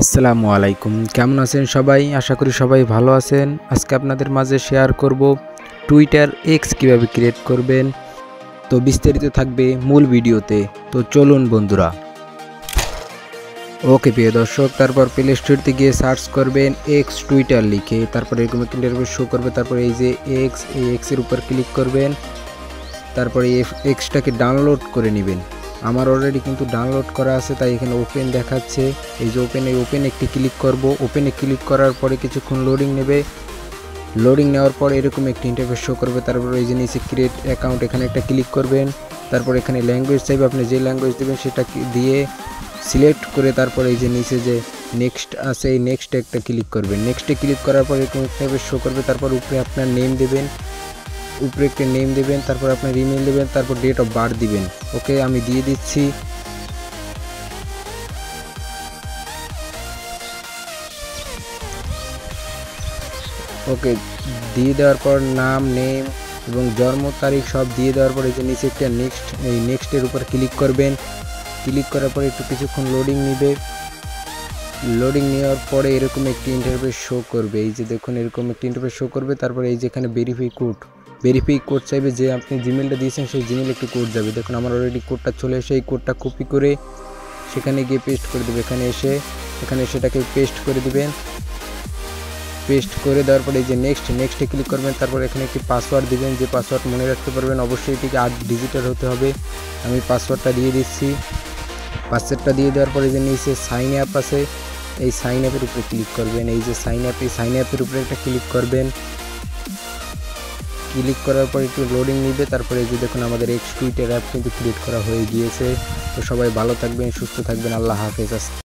আসসালামু আলাইকুম, কেমন আছেন সবাই? আশা করি সবাই ভালো আছেন। আজকে আপনাদের মাঝে শেয়ার করব টুইটার এক্স কিভাবে ক্রিয়েট করবেন। তো বিস্তারিত থাকবে মূল ভিডিওতে। তো চলুন বন্ধুরা। ওকে প্রিয় দর্শক, তারপর প্লে স্টোরতে গিয়ে সার্চ করবেন এক্স টুইটার লিখে। তারপর এরকম একটা ইন্টারফেস শো করবে। তারপর এই যে এক্স, এই এক্সের উপর ক্লিক করবেন। তারপরে এই এক্সটাকে ডাউনলোড করে নেবেন। আমার অলরেডি কিন্তু ডাউনলোড করা আছে, তাই এখানে ওপেন দেখাচ্ছে। এই যে ওপেনে একটি ক্লিক করব। ওপেনে ক্লিক করার পরে কিছুক্ষণ লোডিং নেবে। লোডিং নেওয়ার পর এরকম একটি ইন্টারফেস শো করবে। তারপর এই যে নিচে ক্রিয়েট অ্যাকাউন্ট, এখানে একটা ক্লিক করবেন। তারপর এখানে ল্যাঙ্গুয়েজ চাইবে, আপনি যে ল্যাঙ্গুয়েজ দেবেন সেটা দিয়ে সিলেক্ট করে তারপর এই যে নিচে যে নেক্সট আছে, এই নেক্সটে একটা ক্লিক করবেন। নেক্সটে ক্লিক করার পর এরকম ইন্টারফেস শো করবে। তারপর উপরে আপনার নেম দেবেন, উপরে একটা নেম দেবেন, তারপর আপনার ইমেল দেবেন, তারপর ডেট অফ বার্থ দিবেন। ওকে, আমি দিয়ে দিচ্ছি। ওকে, দিয়ে দেওয়ার পর নাম, নেম এবং জন্ম তারিখ সব দিয়ে দেওয়ার পর এই যে নিচে একটা নেক্সট, এই নেক্সটের উপর ক্লিক করবেন। ক্লিক করার পর একটু কিছুক্ষণ লোডিং নেবে। লোডিং নেওয়ার পরে এরকম একটি ইন্টারফেস শো করবে। এই যে দেখুন, এরকম একটি ইন্টারফেস শো করবে। তারপরে এই যেখানে ভেরিফাই কোড চাইবে, যে আপনি জিমেলটা দিয়েছেন সেই জিমেলে একটি কোড যাবে। দেখুন আমার অলরেডি কোডটা চলে এসে, এই কোডটা কপি করে সেখানে গিয়ে পেস্ট করে দেবে। এখানে সেটাকে পেস্ট করে দিবেন। পেস্ট করে দেওয়ার পরে এই যে নেক্সটে ক্লিক করবেন। তারপর এখানে একটি পাসওয়ার্ড দিবেন, যে পাসওয়ার্ড মনে রাখতে পারবেন। অবশ্যই এটিকে 8 ডিজিটের হতে হবে। আমি পাসওয়ার্ডটা দিয়ে দিচ্ছি। পাসওয়ার্ডটা দিয়ে দেওয়ার পরে যে নিচে সাইন অ্যাপ আছে, এই সাইন অ্যাপের উপরে ক্লিক করবেন। এই যে সাইন অ্যাপের উপরে একটা ক্লিক করবেন। ক্লিক করার পর একটু লোডিং নিবে। তারপরে এই যে দেখুন আমাদের এক্স টুইটার অ্যাপ কিন্তু ক্রিয়েট করা হয়ে গিয়েছে। তো সবাই ভালো থাকবেন, সুস্থ থাকবেন। আল্লাহ হাফেজ।